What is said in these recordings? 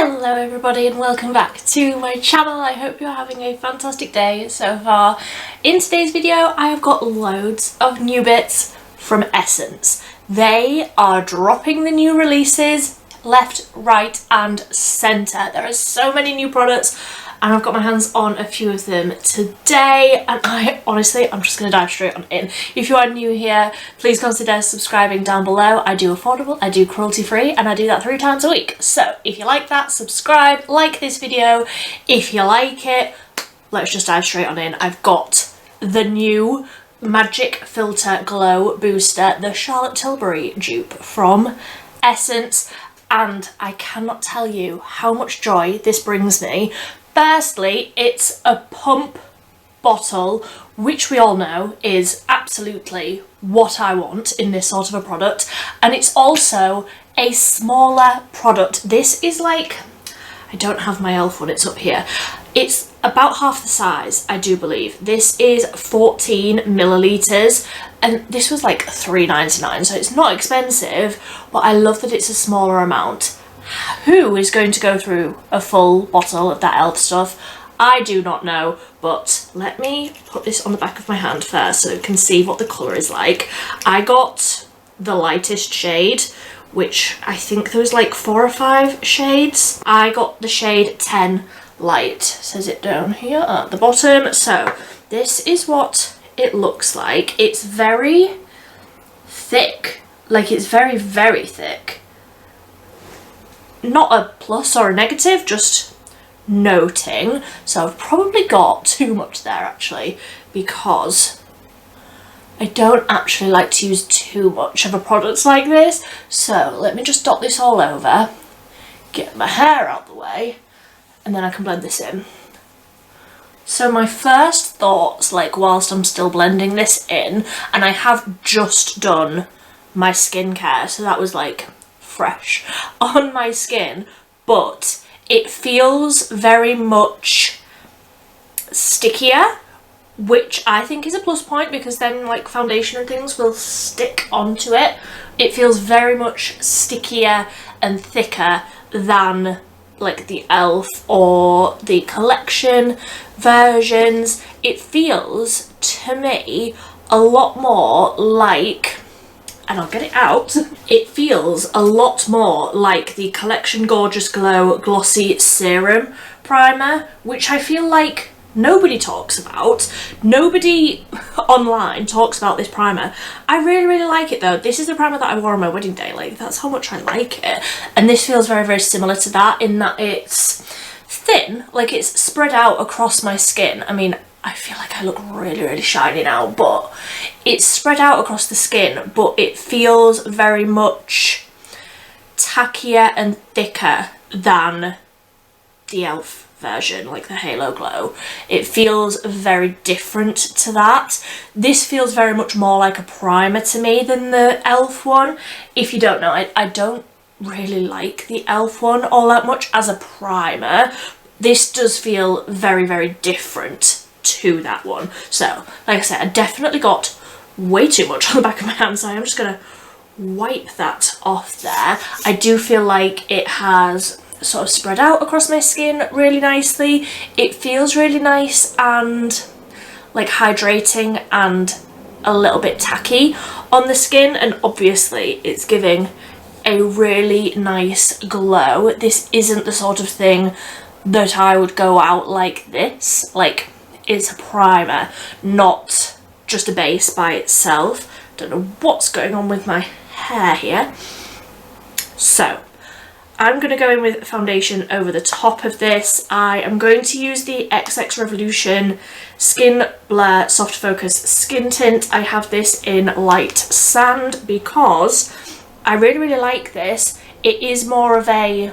Hello everybody and welcome back to my channel. I hope you're having a fantastic day so far. In today's video I have got loads of new bits from Essence. They are dropping the new releases left, right and centre. There are so many new products and I've got my hands on a few of them today, and I'm just going to dive straight on in. If you are new here, please consider subscribing down below. I do affordable, I do cruelty free, and I do that 3 times a week. So if you like that, subscribe, like this video. If you like it, let's just dive straight on in. I've got the new Magic Filter Glow Booster, the Charlotte Tilbury dupe from Essence, and I cannot tell you how much joy this brings me. Firstly, it's a pump bottle, which we all know is absolutely what I want in this sort of a product, and it's also a smaller product. This is like, I don't have my elf one, it's up here. It's about half the size, I do believe. This is 14 millilitres and this was like $3.99, so it's not expensive, but I love that it's a smaller amount. Who is going to go through a full bottle of that elf stuff? I do not know, but let me put this on the back of my hand first so you can see what the colour is like. I got the lightest shade, which I think there was like 4 or 5 shades. I got the shade 10 light, says it down here at the bottom. So this is what it looks like. It's very thick, like it's very, very thick. Not a plus or a negative, just noting. So I've probably got too much there actually, because I don't actually like to use too much of a product like this. So let me just dot this all over, get my hair out the way, and then I can blend this in. So my first thoughts, like whilst I'm still blending this in, and I have just done my skincare, so that was like fresh on my skin, but it feels very much stickier, which I think is a plus point because then like foundation and things will stick onto it. It feels very much stickier and thicker than like the elf or the collection versions. It feels to me a lot more like, and I'll get it out, it feels a lot more like the Collection Gorgeous Glow Glossy Serum Primer, which I feel like nobody talks about. Nobody online talks about this primer. I really, really like it though. This is the primer that I wore on my wedding day, like that's how much I like it. And this feels very, very similar to that in that it's thin, like it's spread out across my skin. I mean, I feel like I look really, really shiny now, but it's spread out across the skin, but it feels very much tackier and thicker than the elf version, like the Halo Glow. It feels very different to that. This feels very much more like a primer to me than the elf one. If you don't know, I don't really like the elf one all that much as a primer. This does feel very, very different to that one. So like I said, I definitely got way too much on the back of my hand, so I'm just gonna wipe that off there. I do feel like it has sort of spread out across my skin really nicely. It feels really nice and like hydrating and a little bit tacky on the skin, and obviously it's giving a really nice glow. This isn't the sort of thing that I would go out like this. Like, it's a primer, not just a base by itself. Don't know what's going on with my hair here. So I'm going to go in with foundation over the top of this. I am going to use the XX Revolution Skin Blur Soft Focus Skin Tint. I have this in Light Sand because I really, really like this. It is more of a,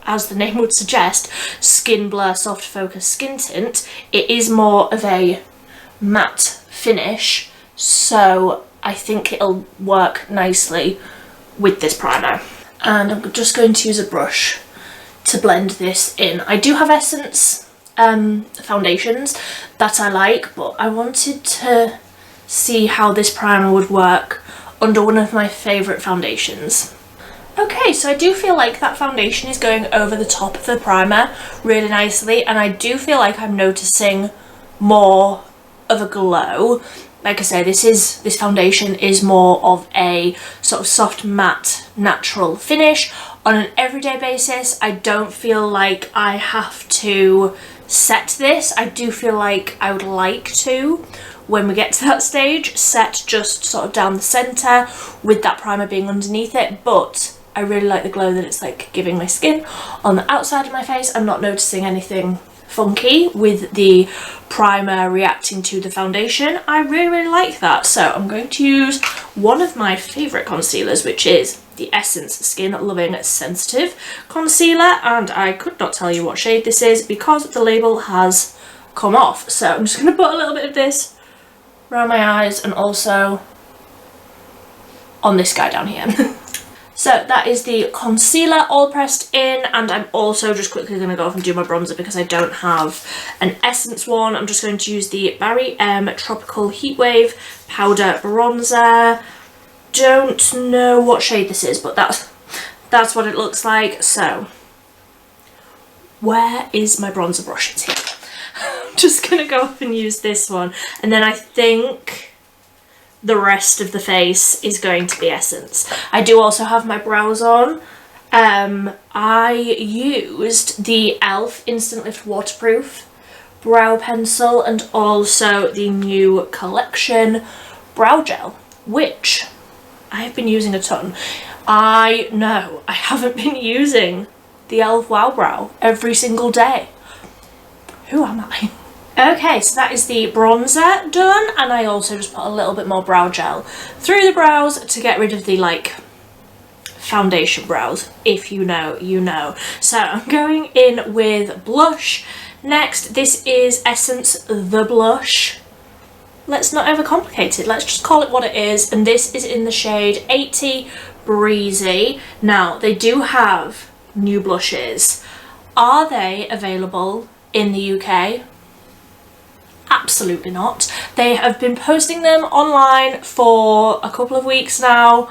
as the name would suggest, Skin Blur Soft Focus Skin Tint. It is more of a matte finish, so I think it'll work nicely with this primer. And I'm just going to use a brush to blend this in. I do have Essence foundations that I like, but I wanted to see how this primer would work under one of my favourite foundations. Okay, so I do feel like that foundation is going over the top of the primer really nicely, and I do feel like I'm noticing more of a glow. Like I say, this foundation is more of a sort of soft matte natural finish. On an everyday basis, I don't feel like I have to set this. I do feel like I would like to, when we get to that stage, set just sort of down the centre with that primer being underneath it, but I really like the glow that it's like giving my skin. On the outside of my face, I'm not noticing anything funky with the primer reacting to the foundation. I really like that. So I'm going to use one of my favourite concealers, which is the Essence Skin Loving Sensitive Concealer, and I could not tell you what shade this is because the label has come off. So I'm just going to put a little bit of this around my eyes and also on this guy down here. So that is the concealer all pressed in, and I'm also just quickly going to go off and do my bronzer because I don't have an Essence one. I'm just going to use the Barry M Tropical Heatwave Powder Bronzer. Don't know what shade this is, but that's what it looks like. So where is my bronzer brush? It's here. I'm just going to go off and use this one, and then I think the rest of the face is going to be Essence. I do also have my brows on. I used the e.l.f. Instant Lift Waterproof brow pencil and also the new collection brow gel, which I have been using a ton. I know I haven't been using the e.l.f. Wow Brow every single day. Who am I? Okay, so that is the bronzer done, and I also just put a little bit more brow gel through the brows to get rid of the like foundation brows. If you know, you know. So I'm going in with blush next. This is Essence The Blush. Let's not overcomplicate it, let's just call it what it is, and this is in the shade 80 Breezy. Now, they do have new blushes. Are they available in the UK? Absolutely not. They have been posting them online for a couple of weeks now.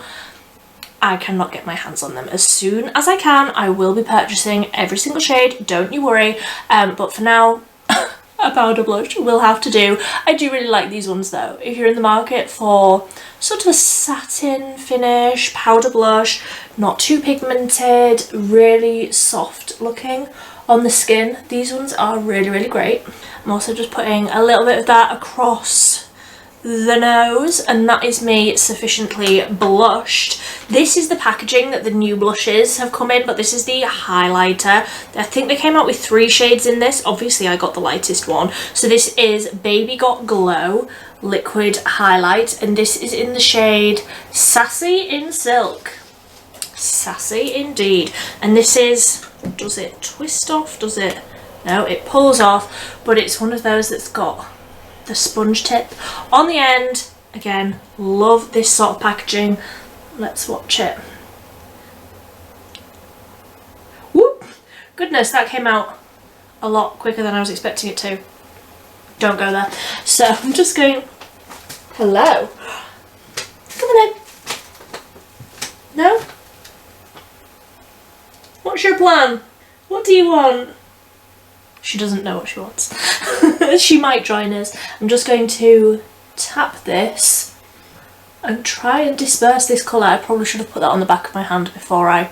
I cannot get my hands on them. As soon as I can, I will be purchasing every single shade, don't you worry. But for now, a powder blush will have to do. I do really like these ones though. If you're in the market for sort of a satin finish powder blush, not too pigmented, really soft looking on the skin, these ones are really great. I'm also just putting a little bit of that across the nose, and that is me sufficiently blushed. This is the packaging that the new blushes have come in, but this is the highlighter. I think they came out with 3 shades in this. Obviously I got the lightest one. So this is Baby Got Glow Liquid Highlight, and this is in the shade Sassy in Silk. Sassy indeed. And this is, does it twist off? Does it? No, it pulls off, but it's one of those that's got the sponge tip on the end. Again, love this sort of packaging. Let's watch it. Whoop! Goodness, that came out a lot quicker than I was expecting it to. Don't go there. So I'm just going, hello. Come on in. No? What's your plan? What do you want? She doesn't know what she wants. She might join us. I'm just going to tap this and try and disperse this colour. I probably should have put that on the back of my hand before I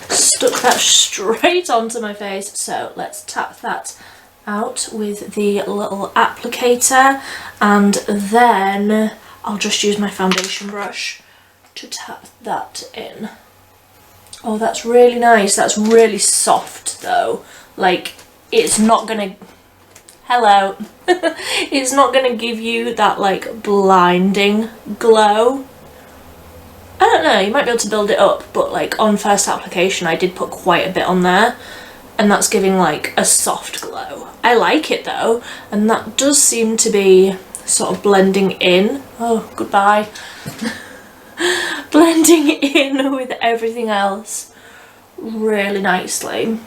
stuck that straight onto my face. So let's tap that out with the little applicator, and then I'll just use my foundation brush to tap that in. Oh, that's really nice. That's really soft though. Like, it's not gonna, hello, it's not gonna give you that like blinding glow. I don't know, you might be able to build it up, but like on first application I did put quite a bit on there, and that's giving like a soft glow. I like it though, and that does seem to be sort of blending in. Oh, goodbye. Blending in with everything else really nicely.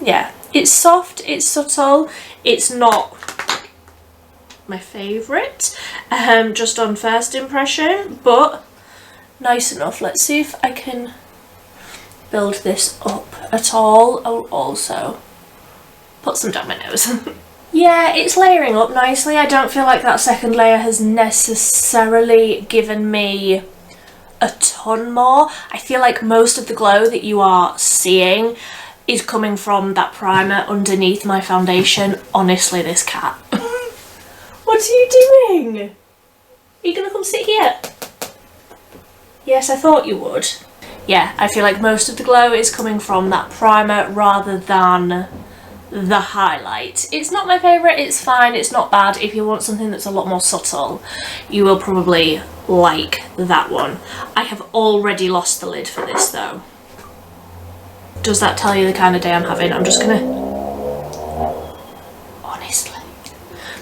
Yeah, it's soft, it's subtle, it's not my favourite, just on first impression, but nice enough. Let's see if I can build this up at all. I'll also put some down my nose. Yeah, it's layering up nicely. I don't feel like that second layer has necessarily given me a ton more. I feel like most of the glow that you are seeing is coming from that primer underneath my foundation. Honestly, this cat. What are you doing? Are you gonna come sit here? Yes, I thought you would. Yeah, I feel like most of the glow is coming from that primer rather than the highlight. It's not my favourite, it's fine, it's not bad. If you want something that's a lot more subtle, you will probably like that one. I have already lost the lid for this though. Does that tell you the kind of day I'm having? I'm just gonna, honestly,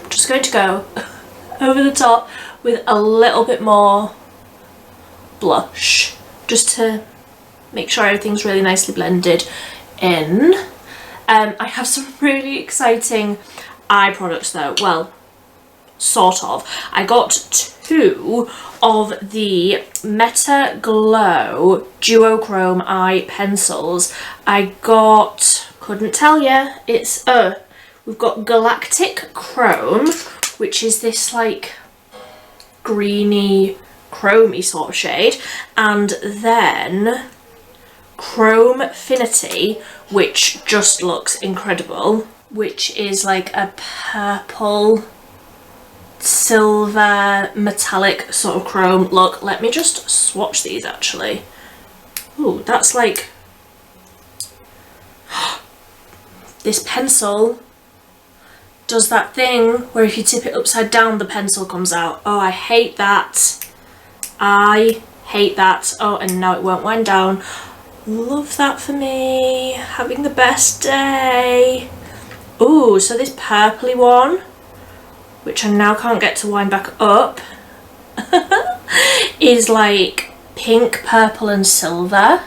I'm just going to go over the top with a little bit more blush, just to make sure everything's really nicely blended in. I have some really exciting eye products though. Well, sort of. I got 2 of the Meta Glow Duochrome eye pencils. I got, couldn't tell you, it's we've got Galactic Chrome, which is this like greeny chromey sort of shade, and then Chromefinity, which just looks incredible, which is like a purple silver metallic sort of chrome look. Let me just swatch these actually. Ooh, that's like this pencil does that thing where if you tip it upside down the pencil comes out. Oh, I hate that. I hate that. Oh, and now it won't wind down. Love that for me. Having the best day. Ooh, so this purpley one, which I now can't get to wind back up, is like pink, purple and silver.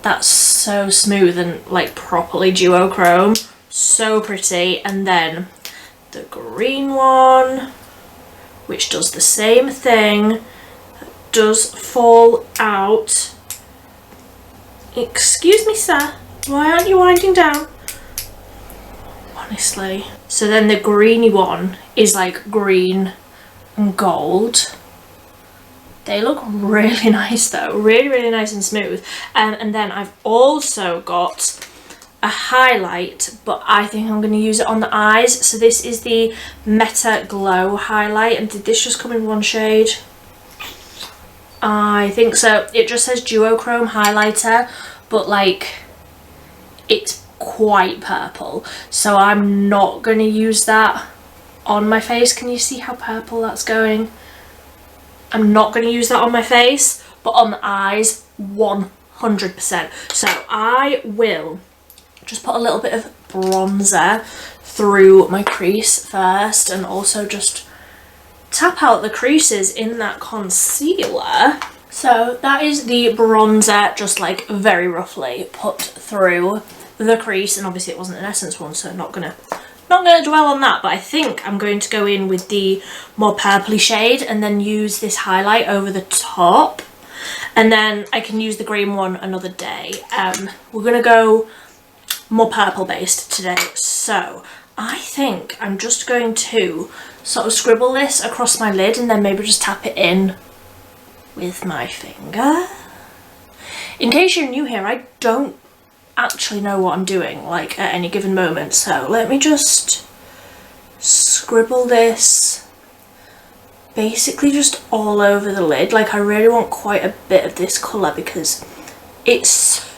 That's so smooth and like properly duochrome. So pretty. And then the green one, which does the same thing, does fall out. Excuse me, sir, why aren't you winding down? Honestly. So then the greeny one is like green and gold. They look really nice though, really, really nice and smooth. And then I've also got a highlight, but I think I'm going to use it on the eyes. So this is the Meta Glow highlight, and did this just come in one shade? I think so. It just says duochrome highlighter, but like it's quite purple, so I'm not going to use that on my face. Can you see how purple that's going? I'm not going to use that on my face, but on the eyes 100%. So I will just put a little bit of bronzer through my crease first, and also just tap out the creases in that concealer. So that is the bronzer, just like very roughly put through the crease, and obviously it wasn't an Essence one, so not gonna dwell on that. But I think I'm going to go in with the more purpley shade and then use this highlight over the top, and then I can use the green one another day. We're gonna go more purple based today, so I think I'm just going to sort of scribble this across my lid and then maybe just tap it in with my finger. In case you're new here, I don't actually know what I'm doing like at any given moment, so let me just scribble this basically just all over the lid. Like I really want quite a bit of this colour because it's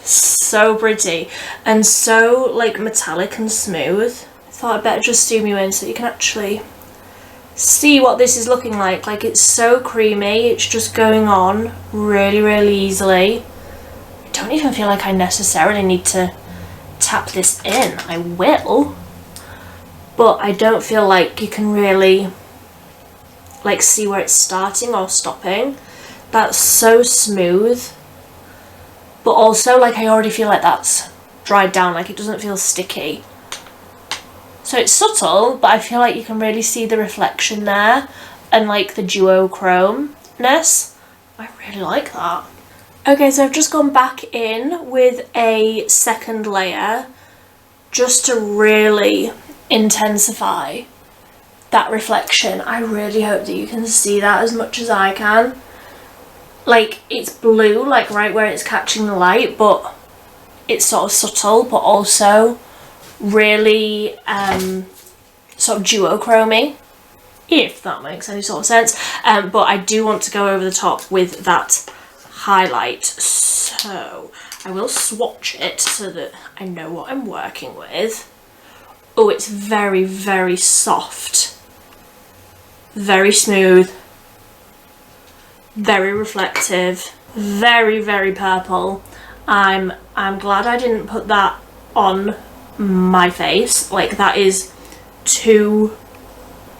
so pretty and so like metallic and smooth. I thought I'd better just zoom you in so you can actually see what this is looking like. Like it's so creamy, it's just going on really, really easily. I don't even feel like I necessarily need to tap this in. I will, but I don't feel like you can really like see where it's starting or stopping. That's so smooth, but also like I already feel like that's dried down, like it doesn't feel sticky. So it's subtle, but I feel like you can really see the reflection there and like the duochrome-ness. I really like that. Okay, so I've just gone back in with a second layer just to really intensify that reflection. I really hope that you can see that as much as I can. Like, it's blue, like right where it's catching the light, but it's sort of subtle, but also really sort of duochromy, if that makes any sort of sense. But I do want to go over the top with that highlight, so I will swatch it so that I know what I'm working with. Oh, it's very, very soft, very smooth, very reflective, very, very purple. I'm glad I didn't put that on my face. Like, that is too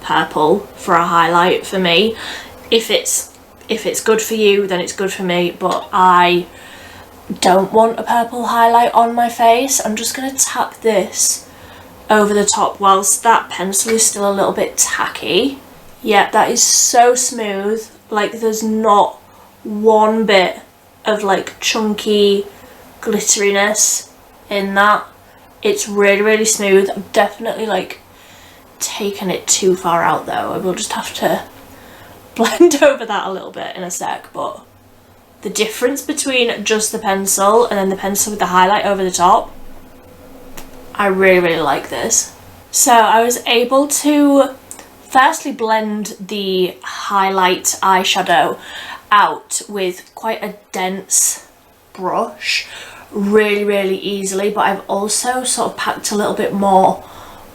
purple for a highlight for me. If it's good for you, then it's good for me, but I don't want a purple highlight on my face. I'm just going to tap this over the top whilst that pencil is still a little bit tacky. Yeah, that is so smooth. Like, there's not one bit of like chunky glitteriness in that. It's really, really smooth. I'm definitely like taken it too far out though. I will just have to blend over that a little bit in a sec, but the difference between just the pencil and then the pencil with the highlight over the top, I really, really like this. So I was able to firstly blend the highlight eyeshadow out with quite a dense brush really, really easily, but I've also sort of packed a little bit more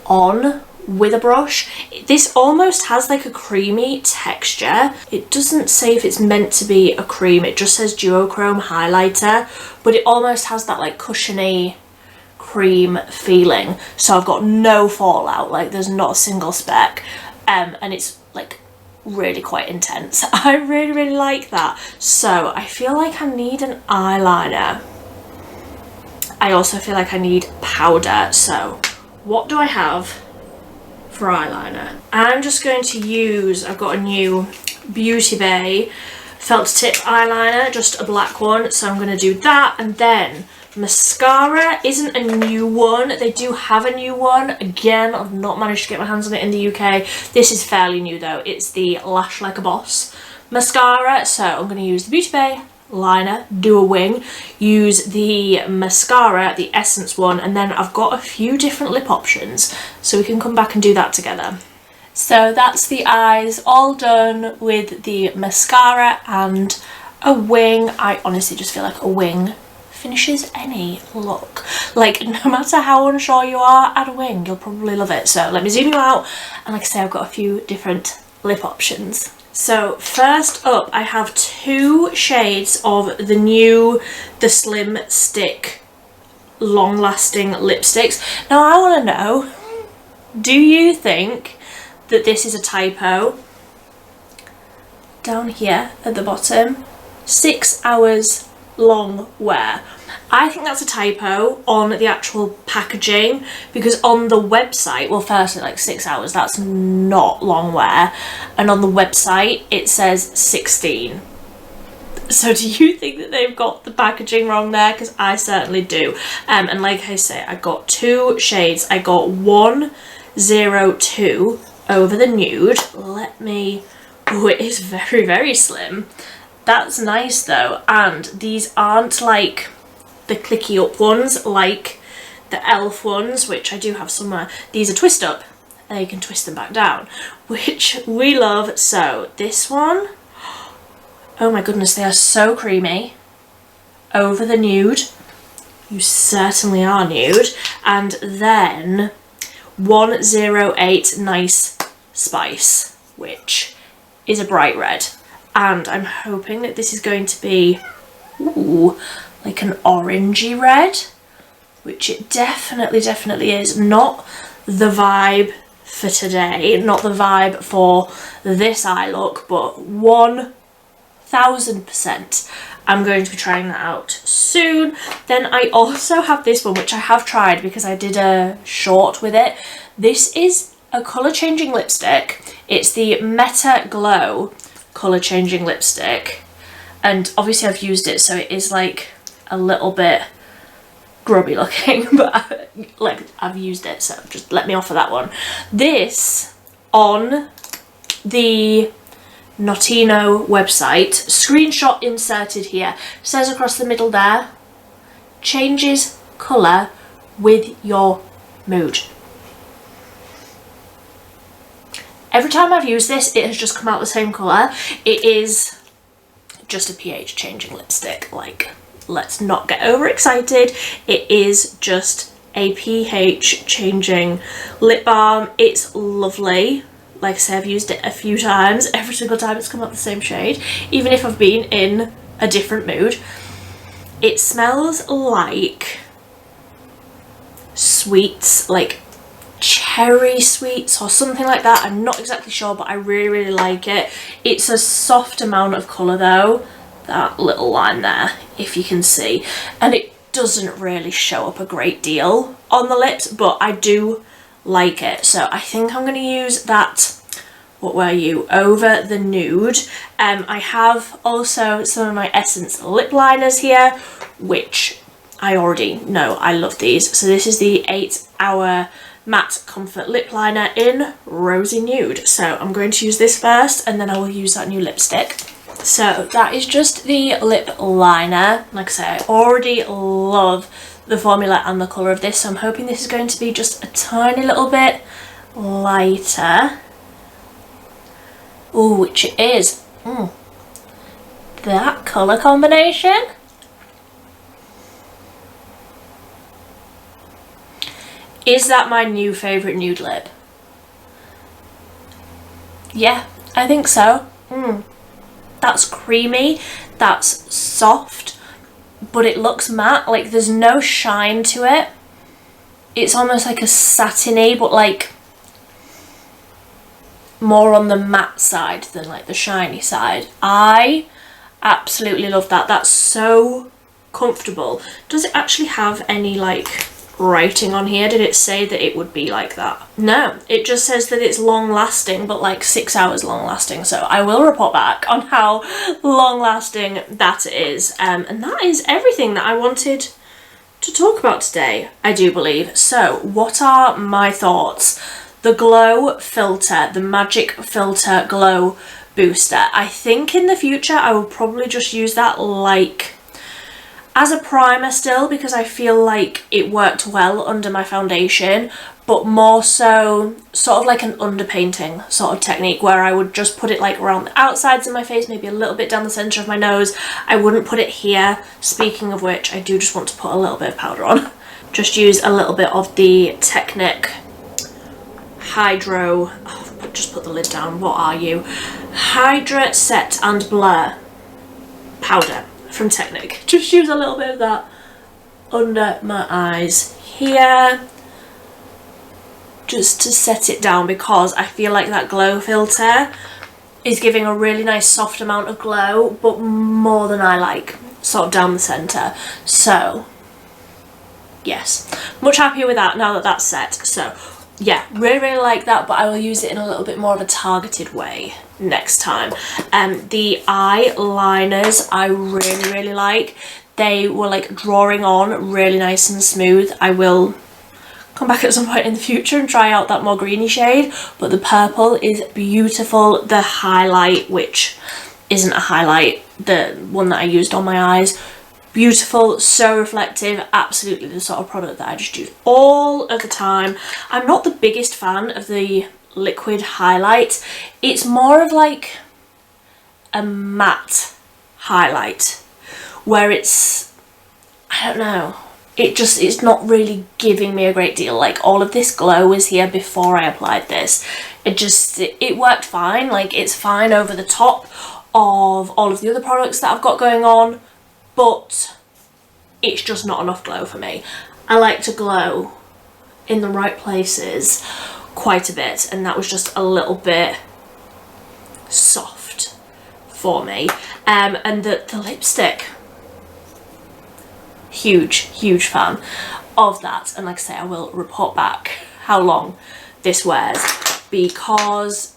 on with a brush. This almost has like a creamy texture. It doesn't say if it's meant to be a cream, it just says duochrome highlighter, but it almost has that like cushiony cream feeling. So I've got no fallout, like there's not a single speck, and it's like really quite intense. I really, really like that. So I feel like I need an eyeliner. I also feel like I need powder. So what do I have for eyeliner? I'm just going to use, I've got a new Beauty Bay felt tip eyeliner, just a black one, so I'm going to do that. And then mascara isn't a new one. They do have a new one. Again, I've not managed to get my hands on it in the UK. This is fairly new though. It's the Lash Like a Boss mascara. So I'm going to use the Beauty Bay liner, do a wing, use the mascara, the Essence one, and then I've got a few different lip options, so we can come back and do that together. So that's the eyes all done with the mascara and a wing. I honestly just feel like a wing finishes any look. Like, no matter how unsure you are, add a wing, you'll probably love it. So let me zoom you out, and like I say, I've got a few different lip options. So first up, I have two shades of the new The Slim Stick long lasting lipsticks. Now I want to know, do you think that this is a typo? Down here at the bottom, 6 hours long wear. I think that's a typo on the actual packaging, because on the website, well, firstly, like 6 hours, that's not long wear, and on the website it says 16. So do you think that they've got the packaging wrong there? Because I certainly do. And like I say, I got two shades. I got 102 over the nude. Let me, oh, it is very, very slim. That's nice though, and these aren't like the clicky up ones like the e.l.f. ones, which I do have somewhere. These are twist up, and you can twist them back down, which we love. So this one, oh my goodness, they are so creamy. Over the nude, you certainly are nude. And then 108 Nice Spice, which is a bright red. And I'm hoping that this is going to be, ooh, like an orangey red, which it definitely, definitely is. Not the vibe for today, not the vibe for this eye look, but 1000%. I'm going to be trying that out soon. Then I also have this one, which I have tried because I did a short with it. This is a colour changing lipstick. It's the Meta Glow colour changing lipstick, and obviously I've used it, so it is like a little bit grubby looking, but like I've used it, so just let me offer that one. This on the Notino website, screenshot inserted here, says across the middle there, changes colour with your mood. Every time I've used this, it has just come out the same colour. It is just a pH changing lipstick, like, let's not get overexcited. It is just a pH changing lip balm. It's lovely. Like I say, I've used it a few times. Every single time it's come out the same shade, even if I've been in a different mood. It smells like sweets, like cherry sweets or something like that. I'm not exactly sure, but I really, really like it. It's a soft amount of colour though, that little line there, if you can see, and it doesn't really show up a great deal on the lips, but I do like it. So I think I'm going to use that, what were you, over the nude. I have also some of my Essence lip liners here, which I already know I love these. So this is the 8 Hour Matte Comfort Lip Liner in Rosy Nude. So I'm going to use this first, and then I will use that new lipstick. So that is just the lip liner. Like I say, I already love the formula and the colour of this, so I'm hoping this is going to be just a tiny little bit lighter. Oh, which it is. That colour combination. Is that my new favourite nude lip? Yeah, I think so. That's creamy, that's soft, but it looks matte. Like, there's no shine to it. It's almost like a satiny, but like more on the matte side than like the shiny side. I absolutely love that. That's so comfortable. Does it actually have any like writing on here? Did it say that it would be like that? No, it just says that it's long lasting, but like 6 hours long lasting. So I will report back on how long lasting that is. And that is everything that I wanted to talk about today, I do believe. So what are my thoughts? The Glow filter, the Magic Filter Glow Booster. I think in the future I will probably just use that like as a primer still, because I feel like it worked well under my foundation, but more so sort of like an underpainting sort of technique, where I would just put it like around the outsides of my face, maybe a little bit down the centre of my nose. I wouldn't put it here. Speaking of which, I do just want to put a little bit of powder on. Just use a little bit of the Technic Hydro, just put the lid down, what are you? Hydra Set and Blur powder from Technic. Just use a little bit of that under my eyes here, just to set it down, because I feel like that glow filter is giving a really nice soft amount of glow, but more than I like, sort of down the centre. So yes, much happier with that now that that's set. So yeah, really, really like that, but I will use it in a little bit more of a targeted way next time. The eyeliners I really, really like. They were like drawing on really nice and smooth. I will come back at some point in the future and try out that more greeny shade, but the purple is beautiful. The highlight, which isn't a highlight, the one that I used on my eyes, beautiful, so reflective, absolutely the sort of product that I just use all of the time. I'm not the biggest fan of the liquid highlight. It's more of like a matte highlight, where it's, I don't know, it's not really giving me a great deal. Like, all of this glow was here before I applied this. It worked fine. Like, it's fine over the top of all of the other products that I've got going on, but it's just not enough glow for me. I like to glow in the right places quite a bit, and that was just a little bit soft for me. And the lipstick, huge fan of that. And like I say, I will report back how long this wears, because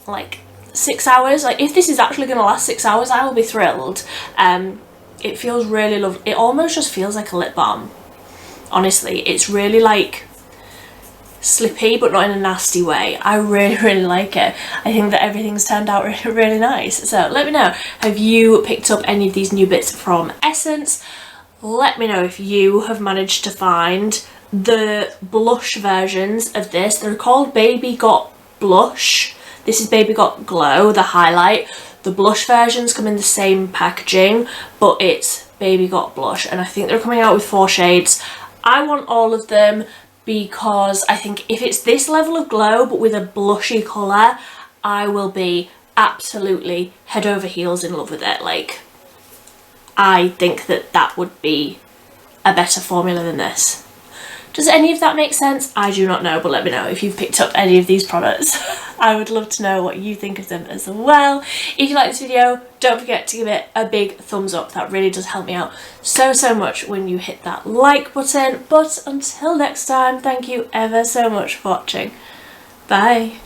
like 6 hours. Like, if this is actually going to last 6 hours, I will be thrilled. It feels really lovely. It almost just feels like a lip balm. Honestly, it's really like slippy, but not in a nasty way. I really, really like it. I think that everything's turned out really, really nice. So let me know, have you picked up any of these new bits from Essence? Let me know if you have managed to find the blush versions of this. They're called Baby Got Blush. This is Baby Got Glow, the highlight. The blush versions come in the same packaging, but it's Baby Got Blush, and I think they're coming out with 4 shades. I want all of them because I think if it's this level of glow but with a blushy colour, I will be absolutely head over heels in love with it. Like, I think that that would be a better formula than this. Does any of that make sense? I do not know, but let me know if you've picked up any of these products. I would love to know what you think of them as well. If you like this video, don't forget to give it a big thumbs up. That really does help me out so, so much when you hit that like button. But until next time, thank you ever so much for watching. Bye.